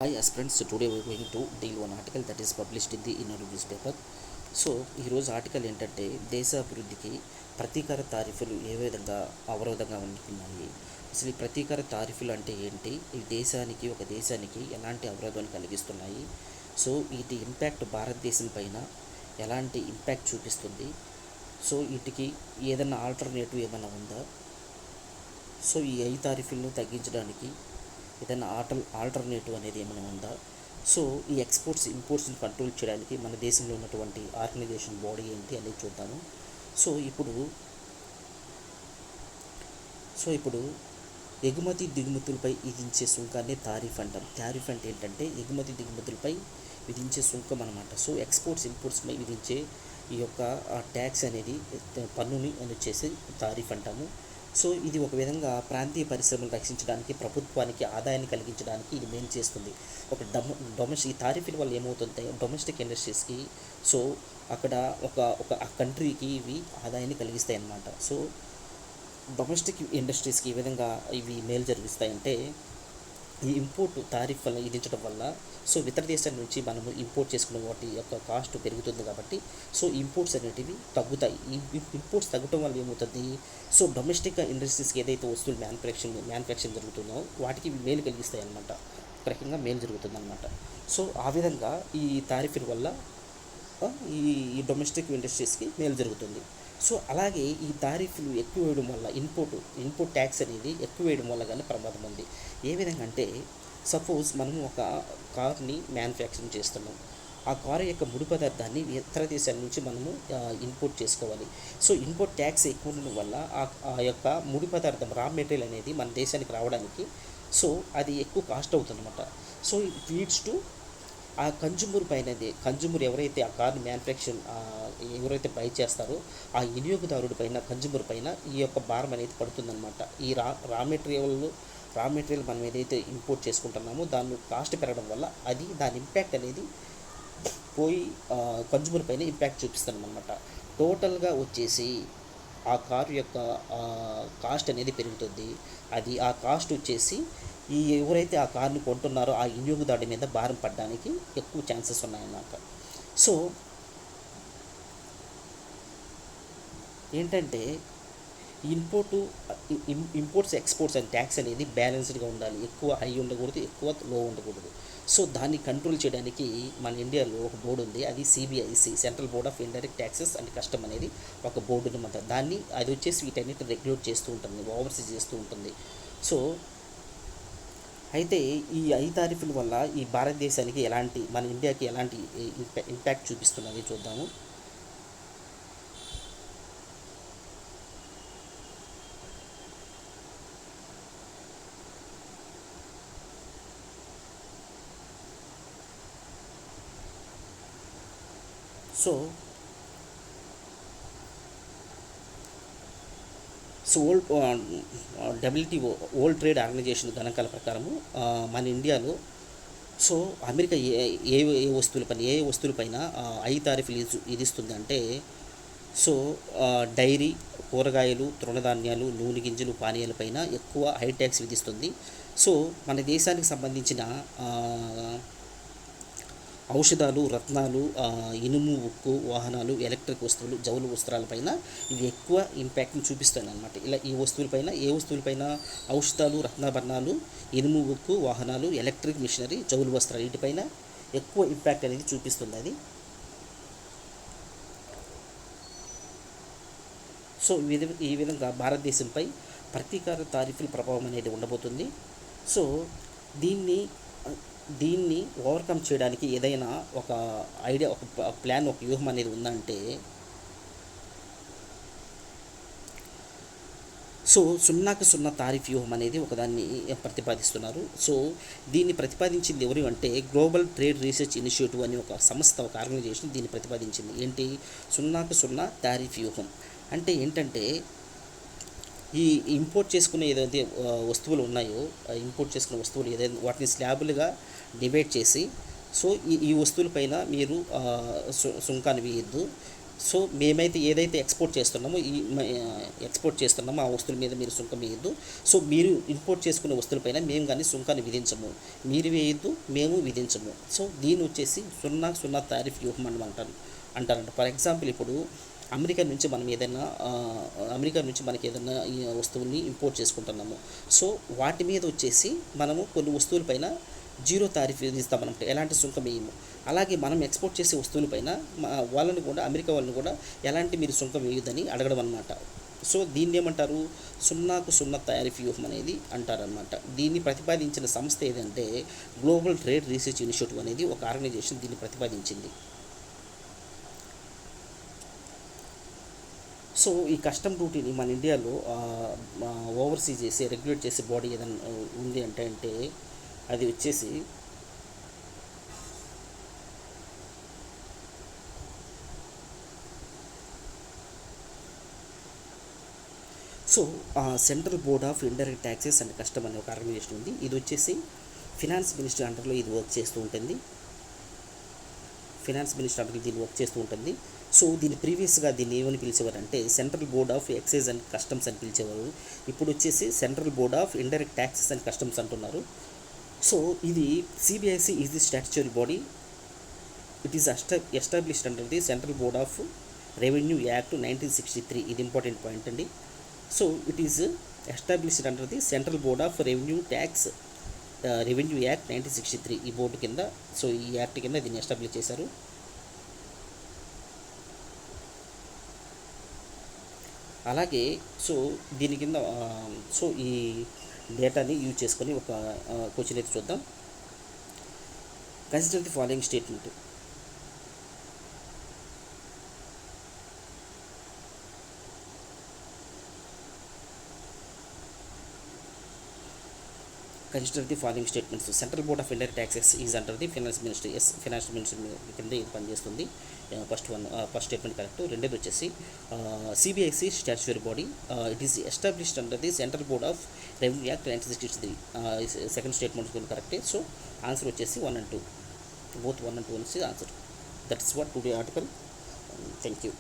Hi aspirants, so today we're going to deal one article that is published in the Inner newspaper. So ఈరోజు article ఏంటంటే దేశ అభివృద్ధికి ప్రతీకార తారీఫులు ఏ విధంగా అవరోధంగా ఉంటున్నాయి. అసలు ఈ ప్రతీకార తారీఫులు అంటే ఏంటి, ఈ దేశానికి ఎలాంటి అవరోధాన్ని కలిగిస్తున్నాయి, సో వీటి ఇంపాక్ట్ భారతదేశం పైన ఎలాంటి ఇంపాక్ట్ చూపిస్తుంది, సో వీటికి ఏదైనా ఆల్టర్నేటివ్ ఏమైనా ఉందా, సో ఈ తారీఫులను తగ్గించడానికి ఏదైనా ఆల్టర్నేటివ్ అనేది ఏమైనా ఉందా, సో ఈ ఇంపోర్ట్స్ని కంట్రోల్ చేయడానికి మన దేశంలో ఉన్నటువంటి ఆర్గనైజేషన్ బాడీ ఏంటి అనేది చూద్దాము. సో ఇప్పుడు ఎగుమతి దిగుమతులపై విధించే సుంకాన్ని తారీఫ్ అంటాం. తారీఫ్ అంటే ఏంటంటే ఎగుమతి దిగుమతులపై విధించే సుంకం అనమాట. సో ఇంపోర్ట్స్పై విధించే ఈ యొక్క ట్యాక్స్ అనేది పన్నుని అని వచ్చేసి తారీఫ్ అంటాము. సో ఇది ఒక విధంగా ప్రాంతీయ పరిశ్రమలు రక్షించడానికి, ప్రభుత్వానికి ఆదాయాన్ని కలిగించడానికి ఇది మేలు చేస్తుంది. ఒక ఈ తారీఫుల వల్ల ఏమవుతుంది, డొమెస్టిక్ ఇండస్ట్రీస్కి, సో అక్కడ ఒక కంట్రీకి ఇవి ఆదాయాన్ని కలిగిస్తాయి అన్నమాట. సో డొమెస్టిక్ ఇండస్ట్రీస్కి ఈ విధంగా ఇవి మేలు జరిగిస్తాయంటే ఈ ఇంపోర్ట్ తారీఫ్ వల్ల విధించడం వల్ల సో ఇతర దేశాల నుంచి మనము ఇంపోర్ట్ చేసుకున్న వాటి యొక్క కాస్ట్ పెరుగుతుంది కాబట్టి సో ఇంపోర్ట్స్ అనేటివి తగ్గుతాయి. ఈ ఇంపోర్ట్స్ తగ్గడం వల్ల ఏమవుతుంది, సో డొమెస్టిక్ ఇండస్ట్రీస్కి ఏదైతే వస్తువులు మ్యానుఫ్యాక్చరింగ్ జరుగుతుందో వాటికి మేలు కలిగిస్తాయి అన్నమాట, ఒక రకంగా మేలు జరుగుతుందన్నమాట. సో ఆ విధంగా ఈ తారీఫుల వల్ల ఈ డొమెస్టిక్ ఇండస్ట్రీస్కి మేలు జరుగుతుంది. సో అలాగే ఈ తారీఫ్లు ఎక్కువ వేయడం వల్ల ఇన్పుట్ ట్యాక్స్ అనేది ఎక్కువ వేయడం వల్ల కానీ ప్రమాదం ఉంది. ఏ విధంగా అంటే, సపోజ్ మనము ఒక కార్ని మ్యానుఫ్యాక్చరింగ్ చేస్తున్నాం, ఆ కారు యొక్క ముడి పదార్థాన్ని ఇతర దేశాల నుంచి మనము ఇంపోర్ట్ చేసుకోవాలి. సో ఇన్పుట్ ట్యాక్స్ ఎక్కువ ఉండడం వల్ల ఆ యొక్క ముడి పదార్థం రా మెటీరియల్ అనేది మన దేశానికి రావడానికి సో అది ఎక్కువ కాస్ట్ అవుతుందన్నమాట. సో ఇట్ లీడ్స్ టు ఆ కన్జ్యూమర్ ఎవరైతే ఆ కార్ని ఎవరైతే బై చేస్తారో ఆ వినియోగదారుడి పైన, కన్జ్యూమర్ పైన ఈ యొక్క భారం అనేది పడుతుందన్నమాట. ఈ రా మెటీరియల్ మనం ఏదైతే ఇంపోర్ట్ చేసుకుంటున్నామో దాని కాస్ట్ పెరగడం వల్ల దాని ఇంపాక్ట్ అనేది పోయి కన్జ్యూమర్ పైన ఇంపాక్ట్ చూపిస్తామన్నమాట. టోటల్గా వచ్చేసి ఆ కారు యొక్క కాస్ట్ అనేది పెరుగుతుంది. ఆ కాస్ట్ వచ్చేసి ఎవరైతే ఆ కార్ని కొంటున్నారో ఆ వినియోగదారుడి మీద భారం పడడానికి ఎక్కువ ఛాన్సెస్ ఉన్నాయన్నమాట. సో ఏంటంటే ఇంపోర్ట్స్ ఎక్స్పోర్ట్స్ అండ్ ట్యాక్స్ అనేది బ్యాలెన్స్డ్గా ఉండాలి. ఎక్కువ హై ఉండకూడదు, ఎక్కువ లో ఉండకూడదు. సో దాన్ని కంట్రోల్ చేయడానికి మన ఇండియాలో ఒక బోర్డు ఉంది, అది CBIC, central board of indirect taxes and custom అనేది ఒక బోర్డు ఉందన్నమాట. అది వచ్చేసి వీటన్నిటిని రెగ్యులేట్ చేస్తూ ఉంటుంది, ఓవర్సీ చేస్తూ ఉంటుంది. సో అయితే ఈ తారీఫుల వల్ల ఈ భారతదేశానికి మన ఇండియాకి ఎలాంటి ఇంపాక్ట్ చూపిస్తున్నది చూద్దాము. So WTO world trade organization గణాంకాల ప్రకారము మన ఇండియాలో సో అమెరికా ఏ వస్తువులపైన తారీఫులు విధిస్తుంది అంటే, సో డైరీ, కూరగాయలు, తృణధాన్యాలు, నూనె గింజలు, పానీయాలపైన ఎక్కువ హై ట్యాక్స్ విధిస్తుంది. సో మన దేశానికి సంబంధించిన ఔషధాలు, రత్నాలు, ఇనుము, ఉక్కు, వాహనాలు, ఎలక్ట్రిక్ వస్తువులు, జౌలు వస్త్రాలపైన ఇవి ఎక్కువ ఇంపాక్ట్ని చూపిస్తాయి అన్నమాట. ఇలా ఏ వస్తువులపైన ఔషధాలు, రత్నాభరణాలు, ఇనుము, ఉక్కు, వాహనాలు, ఎలక్ట్రిక్ మిషనరీ, జౌలు వస్త్రాలు వీటిపైన ఎక్కువ ఇంపాక్ట్ అనేది చూపిస్తుంది అది. సో ఈ విధంగా భారతదేశంపై ప్రతీకార తారీఫుల ప్రభావం అనేది ఉండబోతుంది. సో దీన్ని ఓవర్కమ్ చేయడానికి ఏదైనా ఒక ఐడియా, ఒక ప్లాన్, ఒక వ్యూహం అనేది ఉందంటే, సో 0కు 0 తారీఫ్ వ్యూహం అనేది ఒకదాన్ని ప్రతిపాదిస్తున్నారు. సో దీన్ని ప్రతిపాదించింది ఎవరు అంటే గ్లోబల్ ట్రేడ్ రీసెర్చ్ ఇనిషియేటివ్ అని ఒక సంస్థ, ఒక ఆర్గనైజేషన్ దీన్ని ప్రతిపాదించింది. ఏంటి 0కు 0 తారీఫ్ వ్యూహం అంటే ఏంటంటే, ఈ ఇంపోర్ట్ చేసుకునే ఏదైతే వస్తువులు ఉన్నాయో, ఇంపోర్ట్ చేసుకున్న వస్తువులు ఏదైతే వాటిని స్లాబులుగా డివైడ్ చేసి, సో ఈ వస్తువులపైన మీరు సుంకాన్ని వేయద్దు, సో మేమైతే ఏదైతే ఎక్స్పోర్ట్ చేస్తున్నామో ఆ వస్తువుల మీద మీరు సుంకం వేయద్దు. సో మీరు ఇంపోర్ట్ చేసుకునే వస్తువులపైన మేము కానీ సుంకాన్ని విధించము, మీరు వేయద్దు, మేము విధించము. సో దీన్ని వచ్చేసి 0 తారిఫ్ వ్యూహం అని అంటారంట. ఫర్ ఎగ్జాంపుల్ ఇప్పుడు అమెరికా నుంచి మనకి ఏదైనా ఈ వస్తువుని ఇంపోర్ట్ చేసుకుంటున్నాము. సో వాటి మీద వచ్చేసి మనము కొన్ని వస్తువులపైన 0 తారీఫ్ విధిస్తామన్నమాట, ఎలాంటి సుంకం వేయము. అలాగే మనం ఎక్స్పోర్ట్ చేసే వస్తువులపైన వాళ్ళని కూడా, అమెరికా వాళ్ళని కూడా ఎలాంటి మీరు సుంకం వేయొద్దని అడగడం అనమాట. సో దీన్ని ఏమంటారు, 0 తారిఫ్ వ్యూహం అనేది అంటారనమాట. దీన్ని ప్రతిపాదించిన సంస్థ ఏదంటే గ్లోబల్ ట్రేడ్ రీసెర్చ్ ఇనిషియేటివ్ అనేది ఒక ఆర్గనైజేషన్ దీన్ని ప్రతిపాదించింది. సో ఈ కస్టమ్ డ్యూటీని మన ఇండియాలో ఓవర్సీ చేసి రెగ్యులేట్ చేసే బాడీ ఏదైనా ఉంది అంటే అది వచ్చేసి so central board of indirect taxes and custom అనే ఒక ఆర్గనైజేషన్ ఉంది. ఇది వచ్చేసి ఫినాన్స్ మినిస్టర్ అండర్లో ఇది వర్క్ చేస్తూ ఉంటుంది. దీన్ని వర్క్ చేస్తూ ఉంటుంది. సో ప్రీవియస్గా దీన్ని ఏమని పిలిచేవారంటే central board of excise and customs అని పిలిచేవారు. ఇప్పుడు వచ్చేసి central board of indirect taxes and customs అంటున్నారు. సో ఇది CBIC is the statutory body. It is established under the central board of revenue act 1963. ఇది ఇంపార్టెంట్ పాయింట్ అండి. So it is established under the central board of revenue act 1963 ఈ board కింద. So ఈ act కింద దీన్ని establish చేశారు. అలాగే so దీని కింద సో ఈ డేటాని యూజ్ చేసుకొని ఒక క్వశ్చన్ అయితే చూద్దాం. Consider the following statement. Consider the following statements. Central board of indirect taxes is under the finance minister. Finance minister కింద ఇది పనిచేస్తుంది. First statement correct. రెండోది వచ్చేసి CBIC statutory body. It is established under the central board of revenue act 1963. Second statement కూడా కరెక్టే. So answer వచ్చేసి 1 and 2, both 1 and 2 వచ్చి answer. That is what today article. Thank you.